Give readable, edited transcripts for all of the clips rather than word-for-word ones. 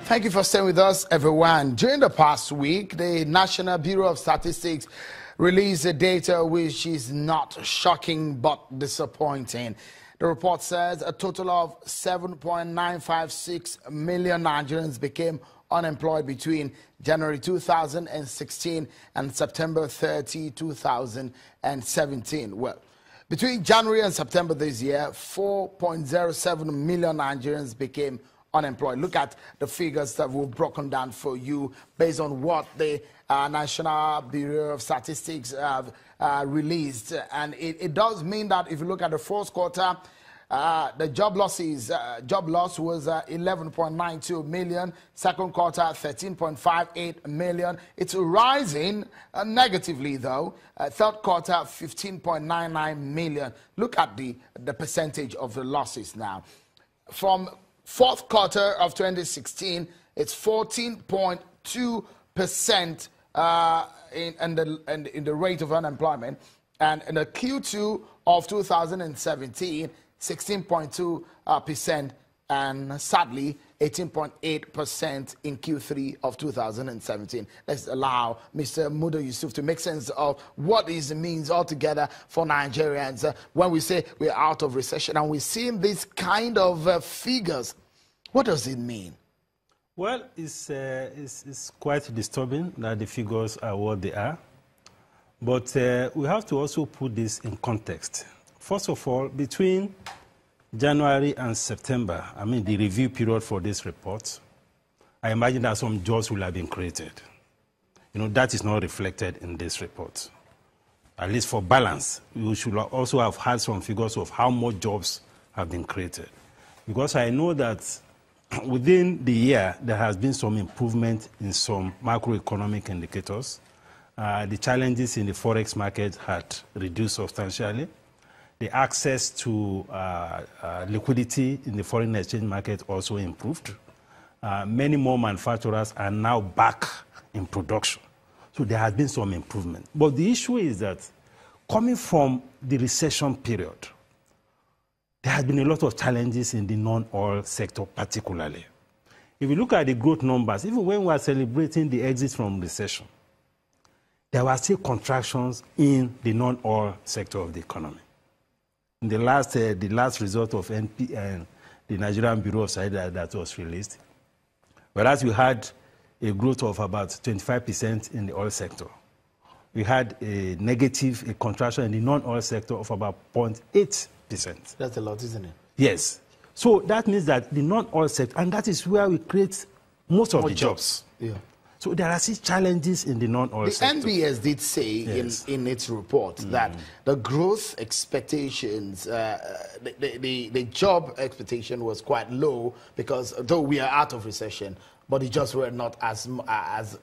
Thank you for staying with us, everyone. During the past week, the National Bureau of Statistics released the data which is not shocking but disappointing. The report says a total of 7.956 million Nigerians became unemployed between January 2016 and September 30, 2017. Well, between January and September this year, 4.07 million Nigerians became unemployed. Look at the figures that we've broken down for you based on what the National Bureau of Statistics have released. And it does mean that if you look at the first quarter, the job loss was 11.92 million. Second quarter, 13.58 million. It's rising negatively, though. Third quarter, 15.99 million. Look at the percentage of the losses now. From fourth quarter of 2016, it's 14.2% in the rate of unemployment, and in the Q2 of 2017, 16.2%, and sadly 18.8% in Q3 of 2017. Let's allow Mr. Mudo Yusuf to make sense of what this means altogether for Nigerians when we say we're out of recession and we're seeing these kind of figures. What does it mean? Well, it's quite disturbing that the figures are what they are. But we have to also put this in context. First of all, between January and September, I mean the review period for this report, I imagine that some jobs will have been created. You know, that is not reflected in this report. At least for balance, we should also have had some figures of how much jobs have been created. Because I know that within the year, there has been some improvement in some macroeconomic indicators. The challenges in the forex market had reduced substantially. The access to liquidity in the foreign exchange market also improved. Many more manufacturers are now back in production. So there has been some improvement. But the issue is that coming from the recession period, there has been a lot of challenges in the non-oil sector particularly. If you look at the growth numbers, even when we are celebrating the exit from recession, there were still contractions in the non-oil sector of the economy. In the last result of NP and the Nigerian Bureau of Statistics that was released, whereas we had a growth of about 25% in the oil sector, we had a contraction in the non-oil sector of about 0.8%. That's a lot, isn't it? Yes. So that means that the non-oil sector, and that is where we create most of the jobs. Yeah. So there are still challenges in the non-oil sector. The NBS did say in its report that the growth expectations, the job expectation was quite low because though we are out of recession, but the jobs were not as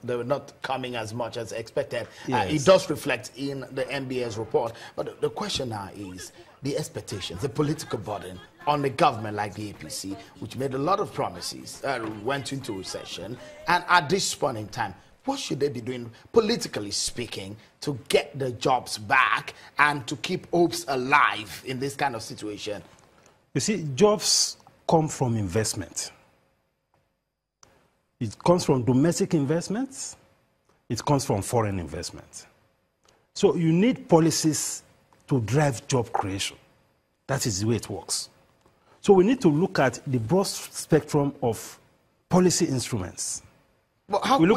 they were not coming as much as expected. Yes. It does reflect in the NBS report. But the question now is the expectations, the political burden on the government like the APC, which made a lot of promises, went into recession, and at this point in time, what should they be doing, politically speaking, to get the jobs back and to keep hopes alive in this kind of situation? You see, jobs come from investment. It comes from domestic investments. It comes from foreign investments. So you need policies to drive job creation. That is the way it works. So we need to look at the broad spectrum of policy instruments. Well, how is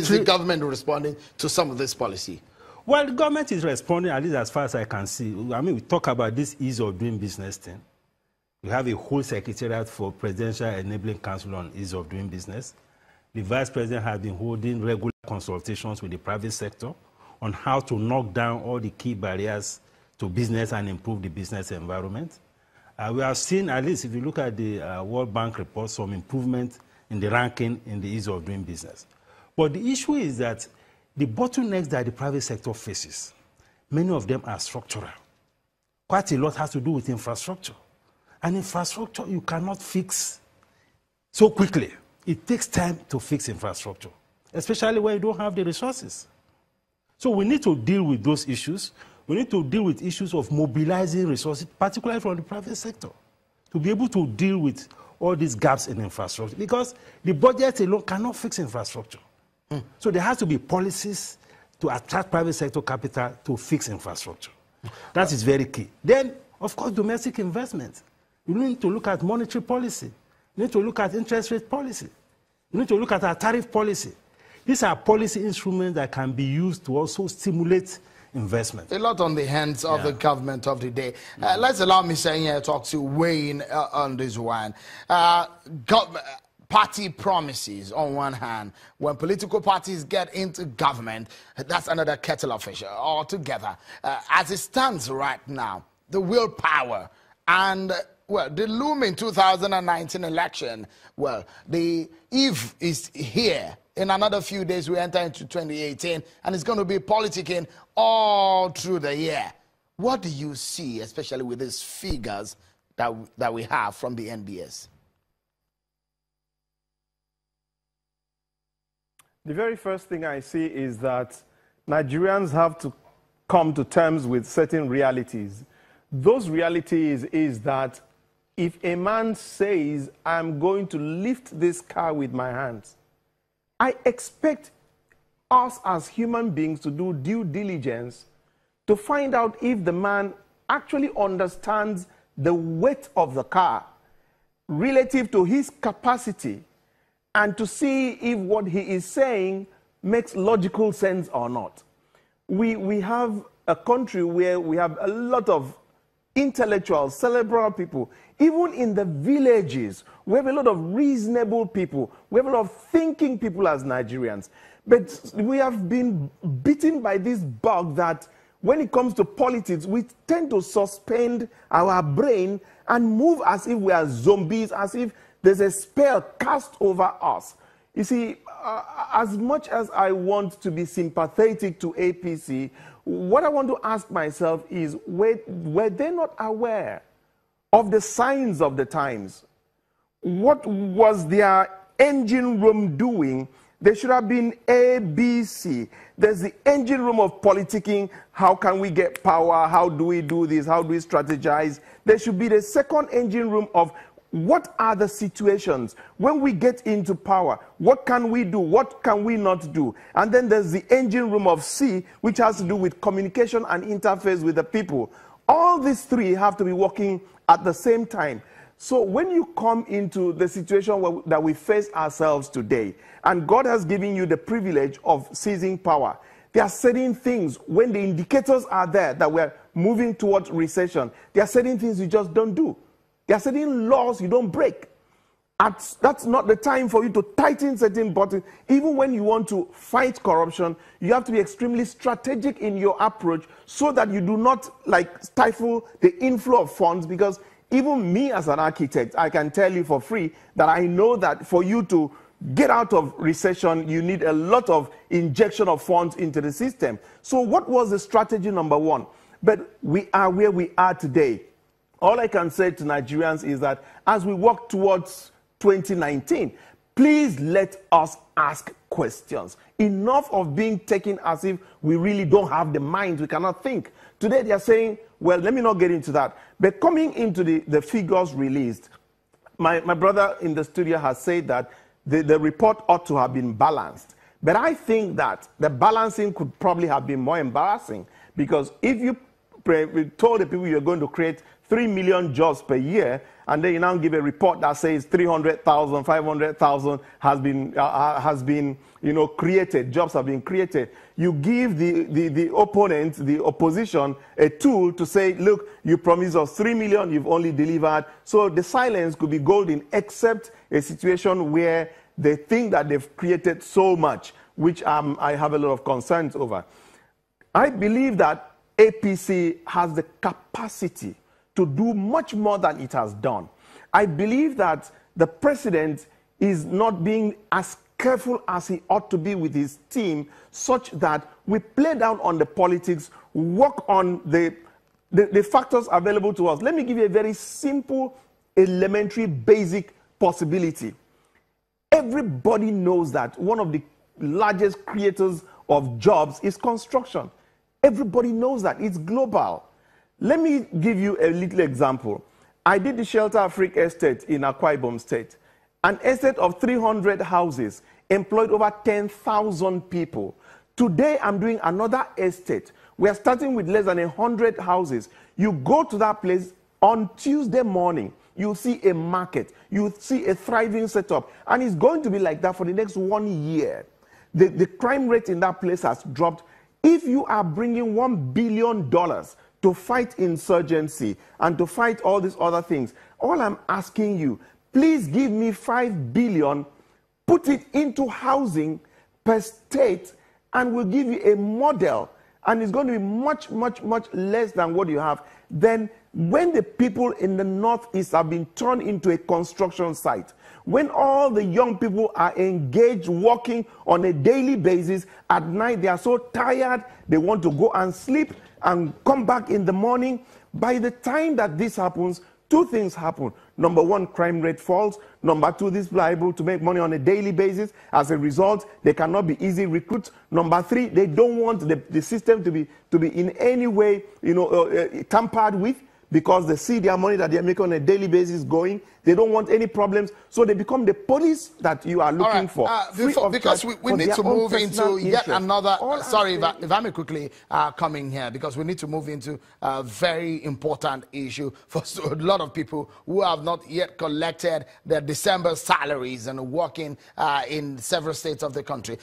the government responding to some of this policy? Well, the government is responding, at least as far as I can see. I mean, we talk about this ease of doing business thing. We have a whole secretariat for Presidential Enabling Council on ease of doing business. The Vice President has been holding regular consultations with the private sector on how to knock down all the key barriers to business and improve the business environment. We have seen, at least if you look at the World Bank report, some improvement in the ranking in the ease of doing business. But the issue is that the bottlenecks that the private sector faces, many of them are structural. Quite a lot has to do with infrastructure. And infrastructure you cannot fix so quickly. It takes time to fix infrastructure, especially when you don't have the resources. So we need to deal with those issues. We need to deal with issues of mobilizing resources, particularly from the private sector, to be able to deal with all these gaps in infrastructure, because the budget alone cannot fix infrastructure. So there has to be policies to attract private sector capital to fix infrastructure. That is very key. Then, of course, domestic investment. You need to look at monetary policy. You need to look at interest rate policy. You need to look at our tariff policy. These are policy instruments that can be used to also stimulate investment. A lot on the hands of the government of the day. Let's allow Mr. Enya talk to Wayne on this one. Party promises on one hand. When political parties get into government, that's another kettle of fish altogether. As it stands right now, the willpower and, well, the looming 2019 election, well, the eve is here. In another few days, we enter into 2018, and it's going to be politicking all through the year. What do you see, especially with these figures that we have from the NBS? The very first thing I see is that Nigerians have to come to terms with certain realities. Those realities is that if a man says, I'm going to lift this car with my hands, I expect us as human beings to do due diligence to find out if the man actually understands the weight of the car relative to his capacity, and to see if what he is saying makes logical sense or not. We have a country where we have a lot of intellectual, cerebral people. Even in the villages, we have a lot of reasonable people. We have a lot of thinking people as Nigerians. But we have been bitten by this bug that when it comes to politics, we tend to suspend our brain and move as if we are zombies, as if there's a spell cast over us. You see, as much as I want to be sympathetic to APC, what I want to ask myself is, were they not aware of the signs of the times? What was their engine room doing? There should have been A, B, C. There's the engine room of politicking. How can we get power? How do we do this? How do we strategize? There should be the second engine room of what are the situations when we get into power? What can we do? What can we not do? And then there's the engine room of C, which has to do with communication and interface with the people. All these three have to be working at the same time. So when you come into the situation that we face ourselves today, and God has given you the privilege of seizing power, there are certain things, when the indicators are there that we're moving towards recession, there are certain things you just don't do. There are certain laws you don't break. That's not the time for you to tighten certain buttons. Even when you want to fight corruption, you have to be extremely strategic in your approach so that you do not stifle the inflow of funds, because even me as an architect, I can tell you for free that I know that for you to get out of recession, you need a lot of injection of funds into the system. So what was the strategy number one? But we are where we are today. All I can say to Nigerians is that as we walk towards 2019, please let us ask questions. Enough of being taken as if we really don't have the mind, we cannot think. Today they are saying, well, let me not get into that. But coming into the figures released, my brother in the studio has said that the report ought to have been balanced. But I think that the balancing could probably have been more embarrassing, because if you told the people you're going to create 3 million jobs per year, and then you now give a report that says 300,000, 500,000 has been created, jobs have been created. You give the opponent, the opposition, a tool to say, look, you promised us 3 million, you've only delivered. So the silence could be golden, except a situation where they think that they've created so much, which I have a lot of concerns over. I believe that APC has the capacity to do much more than it has done. I believe that the president is not being as careful as he ought to be with his team, such that we play down on the politics, work on the factors available to us. Let me give you a very simple, elementary, basic possibility. Everybody knows that one of the largest creators of jobs is construction. Everybody knows that. It's global. Let me give you a little example. I did the Shelter Africa estate in Akwa Ibom State. An estate of 300 houses employed over 10,000 people. Today, I'm doing another estate. We are starting with less than 100 houses. You go to that place on Tuesday morning, you'll see a market. You'll see a thriving setup. And it's going to be like that for the next 1 year. The crime rate in that place has dropped. If you are bringing $1 billion to fight insurgency and to fight all these other things, all I'm asking you, please give me $5 billion, put it into housing per state, and we'll give you a model. And it's going to be much, much, much less than what you have. Then when the people in the Northeast have been turned into a construction site, when all the young people are engaged working on a daily basis, at night they are so tired, they want to go and sleep and come back in the morning. By the time that this happens, two things happen. Number one, crime rate falls. Number two, these people are able to make money on a daily basis. As a result, they cannot be easy recruits. Number three, they don't want the system to be in any way, tampered with, because they see their money that they're making on a daily basis going. They don't want any problems, so they become the police that you are looking for. Because we need to move into yet another. Sorry, if I may quickly come in here, because we need to move into a very important issue for a lot of people who have not yet collected their December salaries and working in several states of the country.